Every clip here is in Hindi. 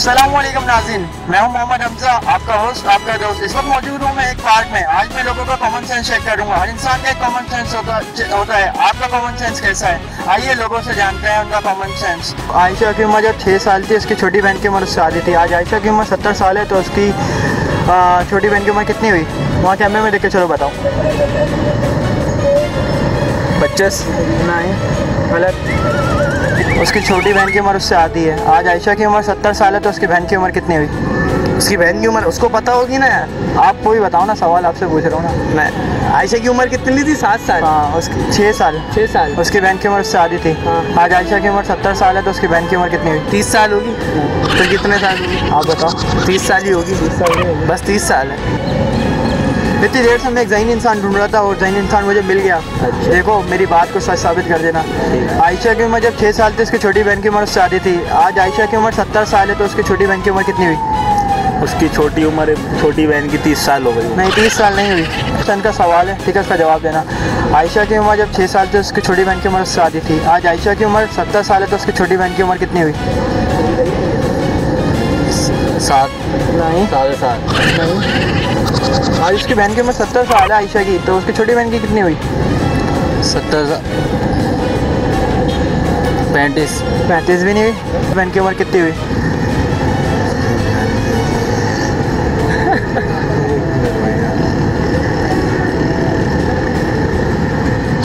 अस्सलामुअलैकुम नाज़रीन, मैं हूं मोहम्मद हमजा, आपका होस्ट, आपका दोस्त। इस वक्त मौजूद हूं मैं एक पार्क में। आज मैं लोगों का कॉमन सेंस चेक करूंगा। हर इंसान का एक कॉमन सेंस होता है। आपका कॉमन सेंस कैसा है? आइए लोगों से जानते हैं उनका कॉमन सेंस। आयशा की उम्र जब 6 साल थी, उसकी छोटी बहन की उम्र उससे आधी थी। आज आयशा की उम्र 70 साल है, तो उसकी छोटी बहन की उम्र कितनी हुई? वहाँ कैमरे में देख के चलो बताओ। 25? नहीं, गलत। उसकी छोटी बहन की उम्र उससे आधी है। आज आयशा की उम्र 70 साल है, तो उसकी बहन की उम्र कितनी हुई? उसकी बहन की उम्र उसको पता होगी ना यार। आपको भी बताओ ना, सवाल आपसे पूछ रहा हूँ ना मैं। आयशा की उम्र कितनी थी? 7 साल। हाँ, उसकी 6 साल। 6 साल। उसकी बहन की उम्र उससे आधी थी। हाँ। आज आयशा की उम्र 70 साल है, तो उसकी बहन की उम्र कितनी हुई? 30 साल होगी। तो कितने साल होगी आप बताओ। 30 साल ही होगी। 30 साल ही होगी। बस 30 साल है। इतनी देर से मैं एक ज़हीन इंसान ढूंढ रहा था और ज़हीन इंसान मुझे मिल गया। अच्छा। देखो मेरी बात को सच साबित कर देना। आयशा की उम्र जब 6 साल थी, उसकी छोटी बहन की उम्र उससे आधी थी। आज आयशा की उम्र 70 साल है, तो उसकी छोटी बहन की उम्र कितनी हुई? उसकी छोटी उम्र छोटी बहन की 30 साल हो गई। नहीं, 30 साल नहीं हुई। क्वेश्चन का सवाल है, ठीक है, उसका जवाब देना। आयशा की उम्र जब 6 साल थी, उसकी छोटी बहन की उम्र उससे आधी थी। आज आयशा की उम्र 70 साल है, तो उसकी छोटी बहन की उम्र कितनी हुई? 7। नहीं, 7.5 नहीं। आज उसकी बहन की उम्र 70 साल है आयशा की, तो उसकी छोटी बहन की कितनी हुई? 70 35 35 भी नहीं हुई। बहन की उम्र कितनी हुई?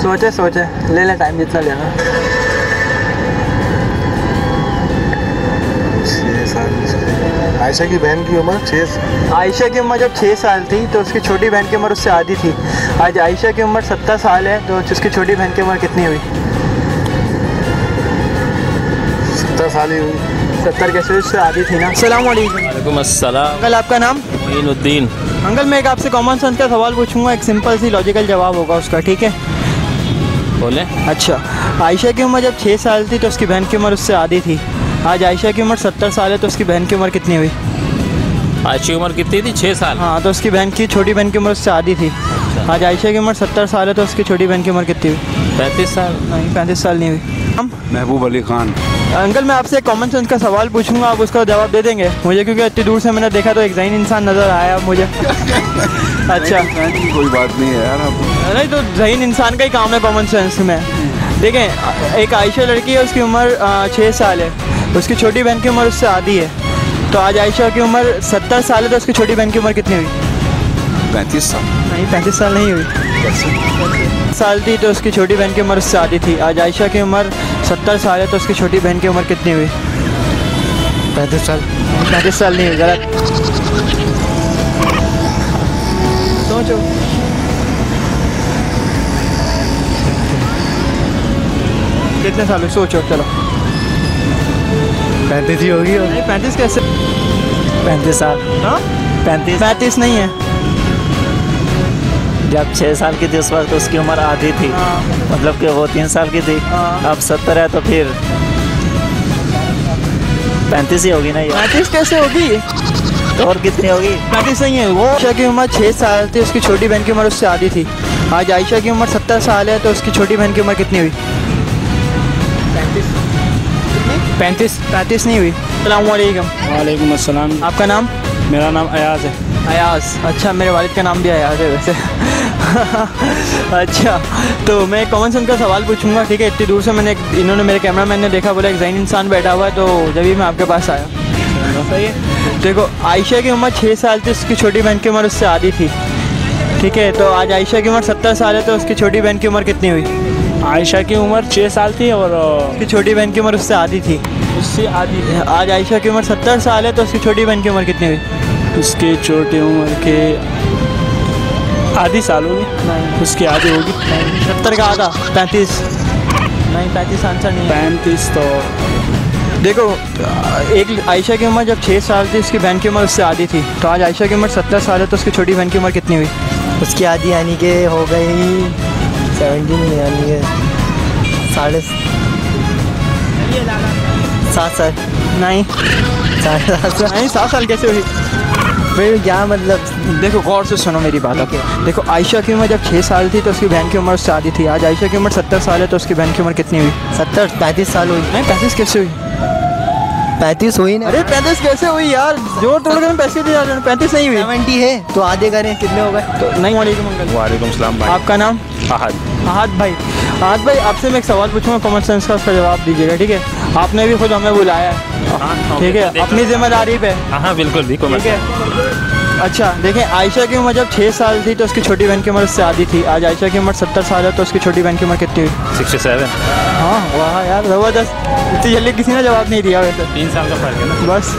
सोचे ले ले टाइम जितना लेना। 6 साल। आयशा की बहन की उम्र 6। आयशा की उम्र जब 6 साल थी, तो उसकी छोटी बहन की उम्र उससे आधी थी। आज आयशा की उम्र 70 साल है, तो उसकी छोटी बहन की उम्र कितनी हुई? 70 साल ही हुई। 70 कैसे? उससे आधी थी ना। अस्सलाम वालेकुम। वालेकुम अस्सलाम। अंकल, आपका नाम? मोइनुद्दीन। अंकल, मैं एक आपसे कॉमन सेंस का सवाल पूछूंगा, एक सिंपल सी लॉजिकल जवाब होगा उसका, ठीक है? बोले। अच्छा, आयशा की उम्र जब 6 साल थी, तो उसकी बहन की उम्र उससे आधी थी। आज आयशा की उम्र 70 साल है, तो उसकी बहन की उम्र कितनी हुई? आयशा की उम्र कितनी थी? 6 साल। हाँ, तो उसकी बहन की छोटी बहन की उम्र उससे आधी थी। आज आयशा की उम्र 70 साल है, तो उसकी छोटी बहन की उम्र कितनी हुई? 35 साल। नहीं, 35 साल नहीं हुई। हम महबूब अली खान। अंकल, मैं आपसे एक कॉमन सेंस का सवाल पूछूंगा, आप उसका जवाब दे देंगे मुझे? क्योंकि इतनी दूर से मैंने देखा तो एक ज़हीन इंसान नज़र आया मुझे। अच्छा, कोई बात नहीं है यार। नहीं तो ज़हीन इंसान का ही काम है कॉमन सेंस में। देखें, एक आयशा लड़की है, उसकी उम्र 6 साल है, उसकी छोटी बहन की उम्र उससे आधी है। तो आज आयशा की उम्र 70 साल है, तो उसकी छोटी बहन की उम्र कितनी हुई? 35 साल। नहीं, 35 साल नहीं हुई। साल थी, तो उसकी छोटी बहन की उम्र उससे आधी थी। आज आयशा की उम्र 70 साल है, तो उसकी छोटी बहन की उम्र कितनी हुई? 35 साल। 35 साल नहीं हुई, गलत। सोचो। कितने साल हुए? सोचो, चलो। 35 ही होगी। नहीं, 35 कैसे? 35 साल। हाँ, 35 नहीं है। जब 6 साल की थी उस वक्त उसकी उम्र आधी थी। हाँ। मतलब कि वो 3 साल की थी। हाँ। अब 70 है, तो फिर 35 ही होगी ना ये। 35 कैसे होगी? तो और कितनी होगी? 35 नहीं है। वो आयशा की उम्र 6 साल थी, उसकी छोटी बहन की उम्र उससे आधी थी। आज आयशा की उम्र 70 साल है, तो उसकी छोटी बहन की उम्र कितनी हुई? 35 नहीं हुई। अस्सलाम वालेकुम। वालेकुम अस्सलाम। आपका नाम? मेरा नाम अयाज है। अयाज। अच्छा, मेरे वालिद का नाम भी अयाज है वैसे। अच्छा, तो मैं कॉमन सेंस का सवाल पूछूंगा, ठीक है? इतनी दूर से इन्होंने मेरे कैमरामैन ने देखा, बोला एक ज़हीन इंसान बैठा हुआ है, तो जब ही मैं आपके पास आया। सही है। देखो, आयशा की उम्र 6 साल थी, उसकी छोटी बहन की उम्र उससे आधी थी, ठीक है? तो आज आयशा की उम्र 70 साल है, तो उसकी छोटी बहन की उम्र कितनी हुई? आयशा की उम्र 6 साल थी और उसकी छोटी बहन की उम्र उससे आधी थी। उससे आधी। आज आयशा की उम्र 70 साल है, तो उसकी छोटी बहन की उम्र कितनी हुई? उसकी छोटी उम्र के आधी साल होगी। नहीं, उसकी आधी होगी। 70 का आधा 35। नहीं, 35 आंसर नहीं है। 35 तो देखो, एक आयशा की उम्र जब 6 साल थी, उसकी बहन की उम्र उससे आधी थी। तो आज आयशा की उम्र 70 साल है, तो उसकी छोटी बहन की उम्र कितनी हुई? उसकी आधी यानी कि हो गई 17, यानी कि 7 साल। नहीं, 7.5 साल। नहीं, 7 साल कैसे हुई? फिर क्या मतलब? देखो, गौर से सुनो मेरी बात। देखो, आयशा की उम्र जब 6 साल थी, तो उसकी बहन की उम्र उससे आधी थी। आज आयशा की उम्र 70 साल है, तो उसकी बहन की उम्र कितनी हुई? 35 साल हुई। नहीं, 35 कैसे हुई? 35 हुई ना। अरे 35 कैसे हुई यार, जोर तोड़ कर पैसे दे जा रहे हैं, 35 नहीं हुई। 70 है तो आधे करें, कितने हो गए? तो नहीं, वालेकुम अंकल। वालेकुम सलाम भाई। आपका नाम? अहद। आहद भाई। आहद भाई, आपसे मैं एक सवाल पूछूंगा, कॉमन सेंस का उसका जवाब दीजिएगा, ठीक है? आपने भी खुद हमें बुलाया है, ठीक है, अपनी जिम्मेदारी पे। हाँ बिल्कुल भी, ठीक है। अच्छा देखें, आयशा की उम्र जब 6 साल थी तो उसकी छोटी बहन की उम्र उससे आधी थी। आज आयशा की उम्र 70 साल है तो उसकी छोटी बहन की उम्र कितनी हुई? 67। हाँ वाह यार, ज़बरदस्त। इतनी जल्दी किसी ने जवाब नहीं दिया वैसे। 3 साल का फर्क है ना बस।